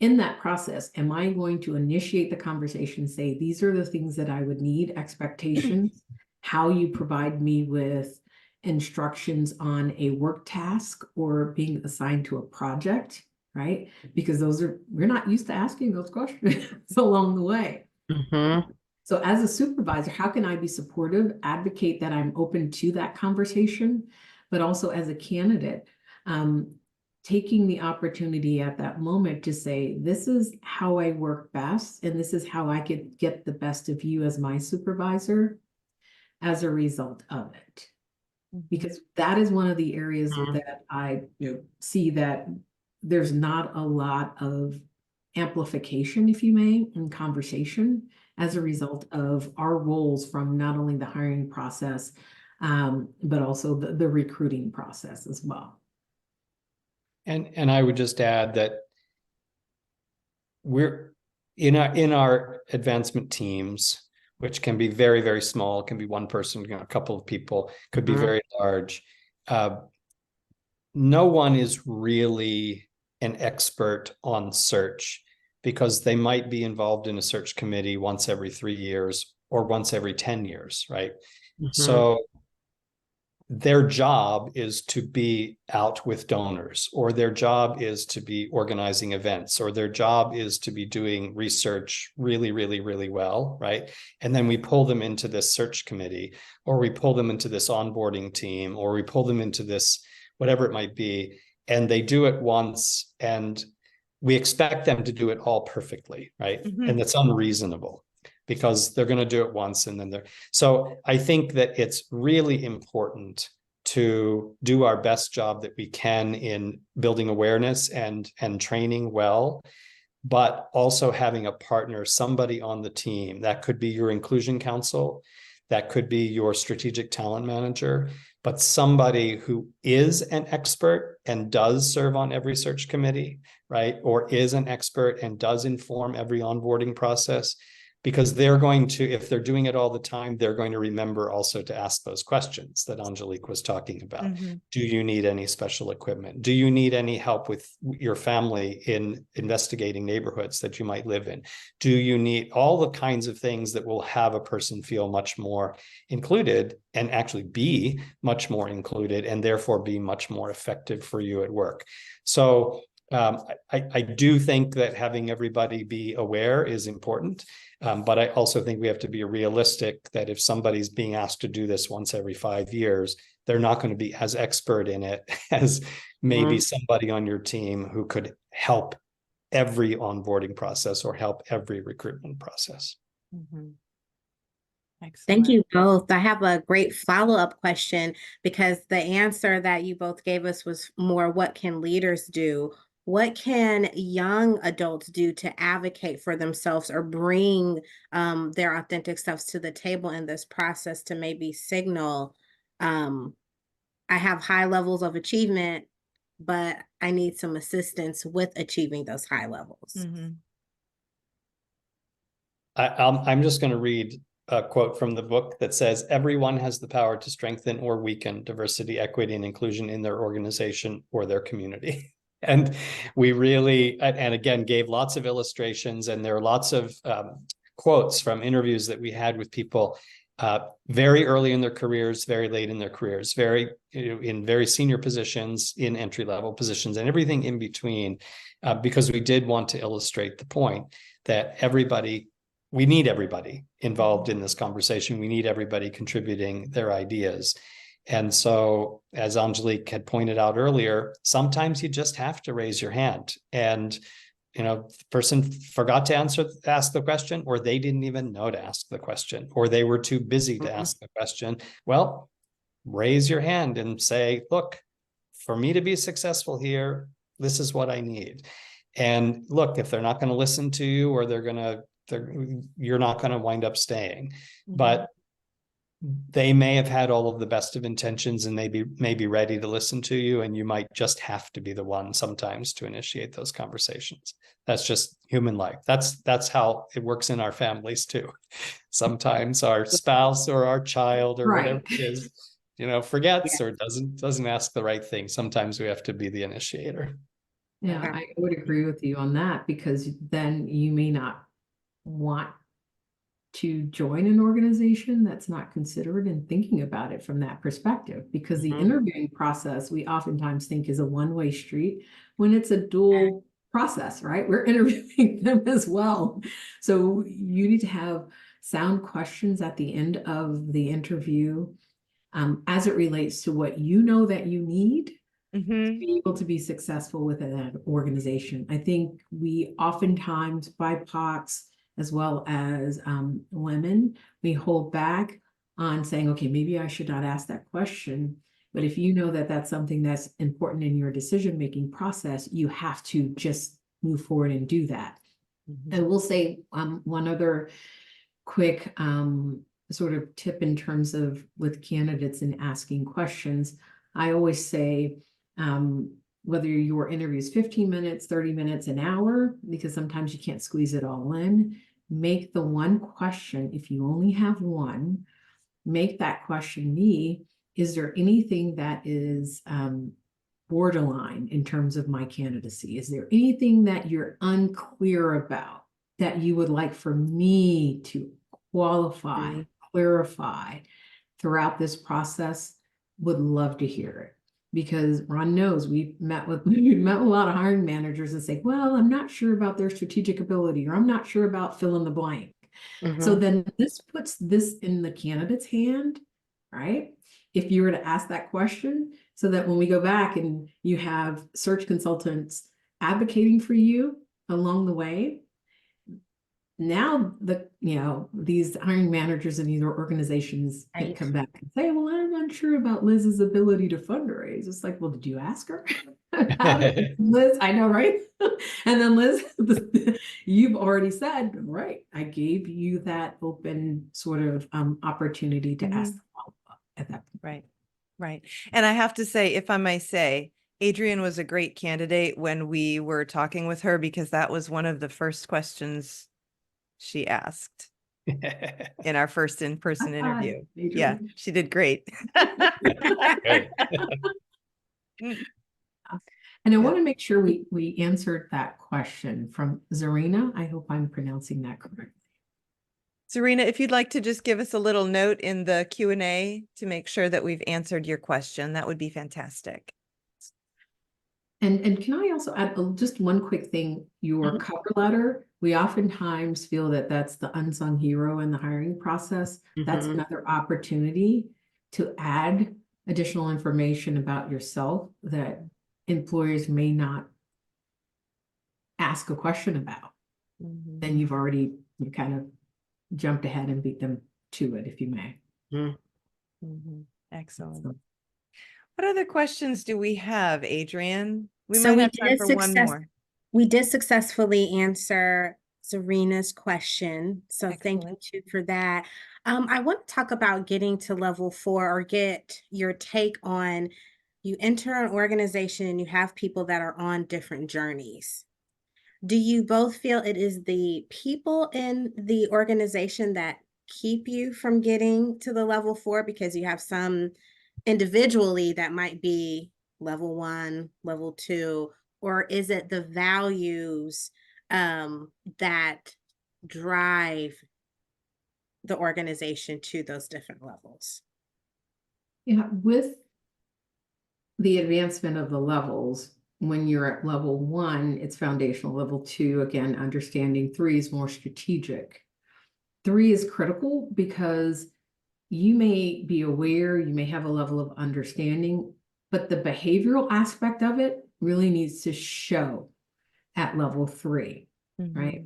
in that process, am I going to initiate the conversation, say, these are the things that I would need, expectations, how you provide me with instructions on a work task or being assigned to a project, right? Because we're not used to asking those questions along the way. So as a supervisor, how can I be supportive, advocate that I'm open to that conversation, but also as a candidate, taking the opportunity at that moment to say, this is how I work best, and this is how I could get the best of you as my supervisor as a result of it. Because that is one of the areas that I see that there's not a lot of amplification, if you may, in conversation as a result of our roles from not only the hiring process, but also the recruiting process as well. And I would just add that we're in our advancement teams, which can be very, very small, can be one person, a couple of people, could be very large. No one is really an expert on search, because they might be involved in a search committee once every 3 years or once every 10 years, right? So their job is to be out with donors, or their job is to be organizing events, or their job is to be doing research really, really, really well, right? And then we pull them into this search committee, or we pull them into this onboarding team, or we pull them into this, whatever it might be, and they do it once, and we expect them to do it all perfectly, right? And that's unreasonable, because they're going to do it once and then they're. So I think that it's really important to do our best job that we can in building awareness and training well, but also having a partner, somebody on the team. That could be your inclusion council, that could be your strategic talent manager, but somebody who is an expert and does serve on every search committee, right? Or is an expert and does inform every onboarding process, because they're going to, if they're doing it all the time, they're going to remember also to ask those questions that Angelique was talking about. Do you need any special equipment? Do you need any help with your family in investigating neighborhoods that you might live in? Do you need all the kinds of things that will have a person feel much more included and actually be much more included, and therefore be much more effective for you at work? So I do think that having everybody be aware is important. But I also think we have to be realistic that if somebody's being asked to do this once every 5 years, they're not going to be as expert in it as maybe somebody on your team who could help every onboarding process or help every recruitment process. Thank you both. I have a great follow-up question, because the answer that you both gave us was more, what can leaders do? What can young adults do to advocate for themselves or bring their authentic selves to the table in this process to maybe signal, I have high levels of achievement, but I need some assistance with achieving those high levels? I'm just going to read a quote from the book that says, everyone has the power to strengthen or weaken diversity, equity, and inclusion in their organization or their community. And we really, and again, gave lots of illustrations, and there are lots of quotes from interviews that we had with people very early in their careers, very late in their careers, in very senior positions, in entry-level positions, and everything in between, because we did want to illustrate the point that we need everybody involved in this conversation. We need everybody contributing their ideas. And so, as Angelique had pointed out earlier, sometimes you just have to raise your hand. And, the person forgot to ask the question, or they didn't even know to ask the question, or they were too busy to ask the question. Well, raise your hand and say, look, for me to be successful here, this is what I need. And look, if they're not going to listen to you, or you're not going to wind up staying. But they may have had all of the best of intentions, and may be ready to listen to you, and you might just have to be the one sometimes to initiate those conversations. That's just human life. That's how it works in our families too. Sometimes our spouse or our child or whatever it is, forgets or doesn't ask the right thing. Sometimes we have to be the initiator. Yeah, I would agree with you on that, because then you may not want to join an organization that's not considerate and thinking about it from that perspective, because the interviewing process we oftentimes think is a one-way street, when it's a dual process, right? We're interviewing them as well. So you need to have sound questions at the end of the interview, as it relates to what you know that you need Mhm. be able to be successful within an organization. I think we oftentimes, BIPOCs as well as women, we hold back on saying, okay, maybe I should not ask that question. But if you know that that's something that's important in your decision-making process, you have to just move forward and do that. I will say one other quick sort of tip in terms of with candidates and asking questions. I always say, whether your interview is 15 minutes, 30 minutes, an hour, because sometimes you can't squeeze it all in, make the one question, if you only have one, make that question be, is there anything that is borderline in terms of my candidacy? Is there anything that you're unclear about that you would like for me to qualify, clarify throughout this process? Would love to hear it. Because Ron knows we've met with a lot of hiring managers and say, well, I'm not sure about their strategic ability, or I'm not sure about fill in the blank. So then this puts this in the candidate's hand, right? If you were to ask that question, so that when we go back and you have search consultants advocating for you along the way, now these hiring managers in these organizations can come back and say, well, I'm unsure about Liz's ability to fundraise. It's like, well, did you ask her? Liz, I know, right? And then Liz, you've already said, right, I gave you that open sort of opportunity to ask the follow-up at that point. Right. And I have to say, if I may say, Adrienne was a great candidate when we were talking with her, because that was one of the first questions she asked in our first in-person interview. Yeah, she did great. Great. And I want to make sure we answered that question from Zarina. I hope I'm pronouncing that correctly. Zarina, if you'd like to just give us a little note in the Q&A to make sure that we've answered your question, that would be fantastic. And can I also add just one quick thing? Your cover letter, we oftentimes feel that that's the unsung hero in the hiring process. That's another opportunity to add additional information about yourself that employers may not ask a question about. Then you kind of jumped ahead and beat them to it, if you may. Excellent. What other questions do we have, Adrienne? We So might have time for one more. We did successfully answer Zarina's question. So thank you too for that. I want to talk about getting to level 4, or get your take on, you enter an organization and you have people that are on different journeys. Do you both feel it is the people in the organization that keep you from getting to the level 4, because you have some individually that might be level 1, level 2, or is it the values that drive the organization to those different levels? Yeah, with the advancement of the levels, when you're at level 1, it's foundational. Level 2, again, understanding. 3 is more strategic. 3 is critical because you may be aware, you may have a level of understanding, but the behavioral aspect of it really needs to show at level 3, right?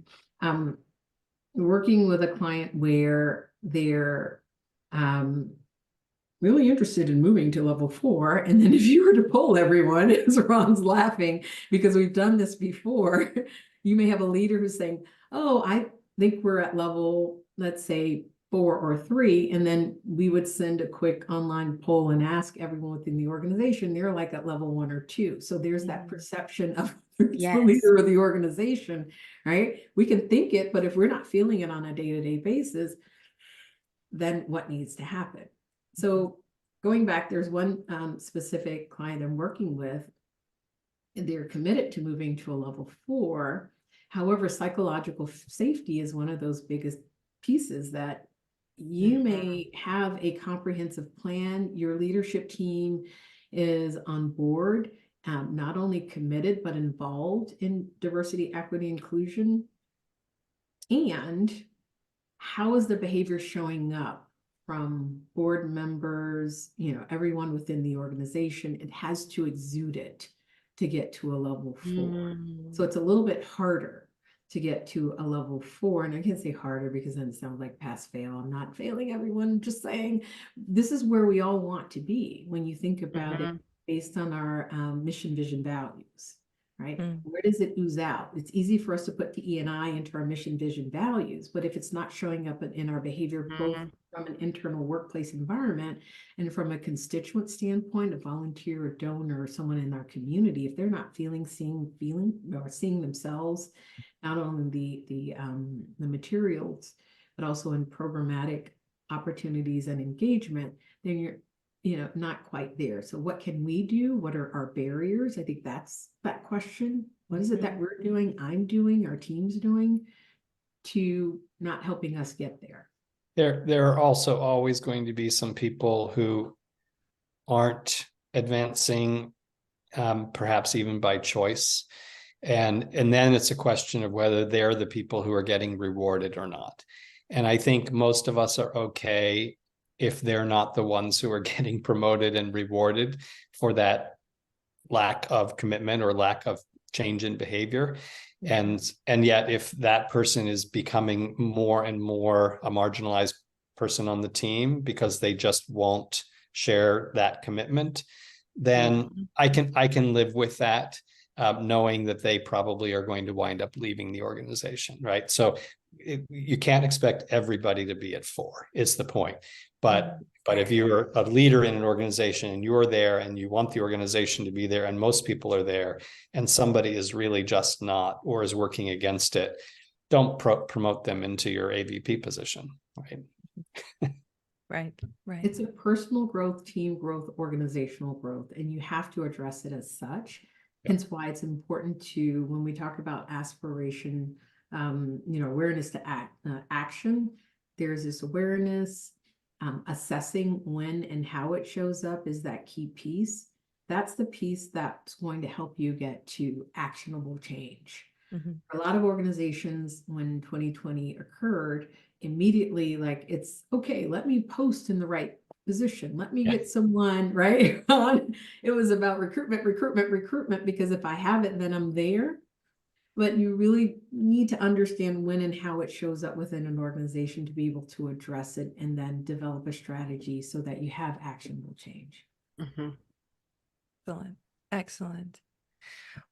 Working with a client where they're really interested in moving to level 4, and then if you were to poll everyone, as Ron's laughing because we've done this before, you may have a leader who's saying, oh, I think we're at level, let's say 4 or 3, and then we would send a quick online poll and ask everyone within the organization, they're like at level 1 or 2. So there's that perception of the leader of the organization, right? We can think it, but if we're not feeling it on a day-to-day basis, then what needs to happen? So going back, there's one specific client I'm working with, and they're committed to moving to a level 4. However, psychological safety is one of those biggest pieces that you may have a comprehensive plan. Your leadership team is on board, not only committed, but involved in diversity, equity, inclusion. And how is the behavior showing up from board members, everyone within the organization. It has to exude it to get to a level 4. So it's a little bit harder to get to a level 4. And I can't say harder because then it sounds like pass fail. I'm not failing everyone. I'm just saying this is where we all want to be when you think about it based on our mission, vision, values, right? Where does it ooze out? It's easy for us to put the E&I into our mission, vision, values, but if it's not showing up in our behavior, both from an internal workplace environment and from a constituent standpoint, a volunteer, a donor, or someone in our community, if they're not feeling themselves, not only the materials, but also in programmatic opportunities and engagement, then you're not quite there. So what can we do? What are our barriers? I think that's that question. What is it that we're doing, I'm doing, our team's doing to not helping us get there? There are also always going to be some people who aren't advancing, perhaps even by choice. And then it's a question of whether they're the people who are getting rewarded or not. And I think most of us are okay if they're not the ones who are getting promoted and rewarded for that lack of commitment or lack of change in behavior. And yet if that person is becoming more and more a marginalized person on the team because they just won't share that commitment, then I can live with that, knowing that they probably are going to wind up leaving the organization, right? So you can't expect everybody to be at 4, is the point. But if you're a leader in an organization and you're there and you want the organization to be there and most people are there and somebody is really just not or is working against it, don't promote them into your AVP position, right? Right. It's a personal growth, team growth, organizational growth, and you have to address it as such. Hence why it's important to, when we talk about aspiration, awareness to action, there's this awareness, assessing when and how it shows up is that key piece. That's the piece that's going to help you get to actionable change. For a lot of organizations, when 2020 occurred, immediately it's okay, let me post in the right position. Let me get someone right on. It was about recruitment, because if I have it, then I'm there. But you really need to understand when and how it shows up within an organization to be able to address it and then develop a strategy so that you have actionable change. Excellent.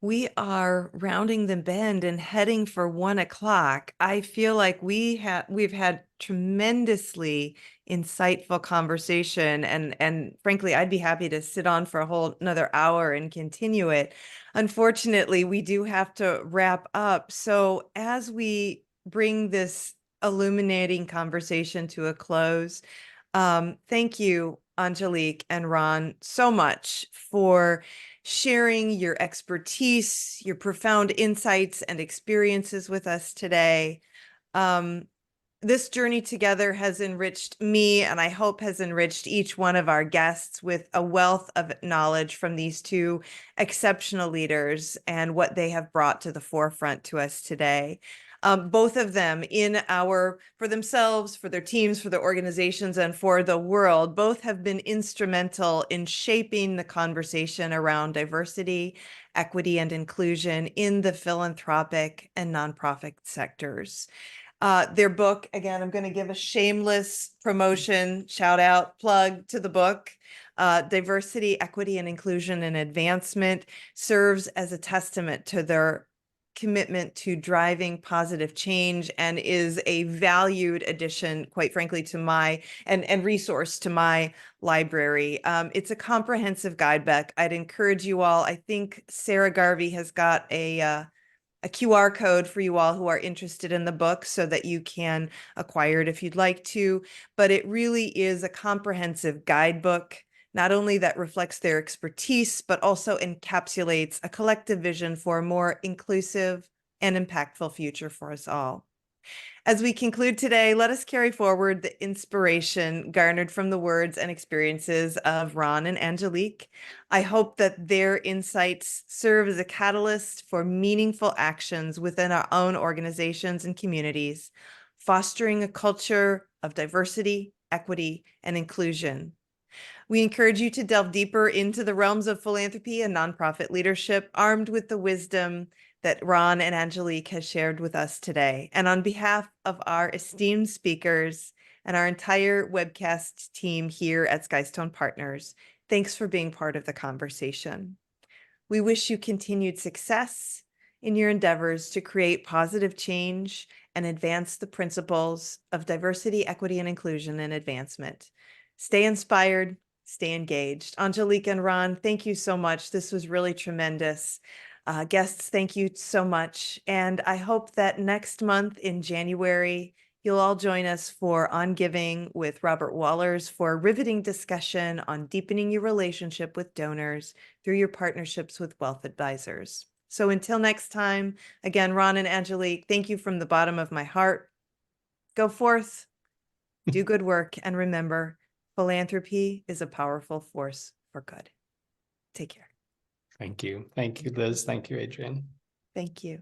We are rounding the bend and heading for 1 o'clock. I feel like we've had tremendously insightful conversation, and frankly, I'd be happy to sit on for a whole another hour and continue it. Unfortunately, we do have to wrap up. So as we bring this illuminating conversation to a close, thank you, Angelique and Ron, so much for sharing your expertise, your profound insights and experiences with us today. This journey together has enriched me, and I hope has enriched each one of our guests with a wealth of knowledge from these two exceptional leaders and what they have brought to the forefront to us today. Both of them for themselves, for their teams, for their organizations, and for the world, both have been instrumental in shaping the conversation around diversity, equity, and inclusion in the philanthropic and nonprofit sectors. Their book, again, I'm going to give a shameless promotion, shout out, plug to the book. Diversity, Equity, and Inclusion and Advancement serves as a testament to their commitment to driving positive change and is a valued addition, quite frankly, to my and resource to my library. It's a comprehensive guidebook. I'd encourage you all. I think Sarah Garvey has got a QR code for you all who are interested in the book so that you can acquire it if you'd like to. But it really is a comprehensive guidebook, not only that reflects their expertise, but also encapsulates a collective vision for a more inclusive and impactful future for us all. As we conclude today, let us carry forward the inspiration garnered from the words and experiences of Ron and Angelique. I hope that their insights serve as a catalyst for meaningful actions within our own organizations and communities, fostering a culture of diversity, equity, and inclusion. We encourage you to delve deeper into the realms of philanthropy and nonprofit leadership, armed with the wisdom that Ron and Angelique has shared with us today. And on behalf of our esteemed speakers and our entire webcast team here at Skystone Partners, thanks for being part of the conversation. We wish you continued success in your endeavors to create positive change and advance the principles of diversity, equity, and inclusion and advancement. Stay inspired, stay engaged. Angelique and Ron, thank you so much. This was really tremendous. Guests, thank you so much. And I hope that next month in January, you'll all join us for On Giving with Robert Wallers for a riveting discussion on deepening your relationship with donors through your partnerships with wealth advisors. So until next time, again, Ron and Angelique, thank you from the bottom of my heart. Go forth, do good work, and remember, philanthropy is a powerful force for good. Take care. Thank you. Thank you, Liz. Thank you, Adrian. Thank you.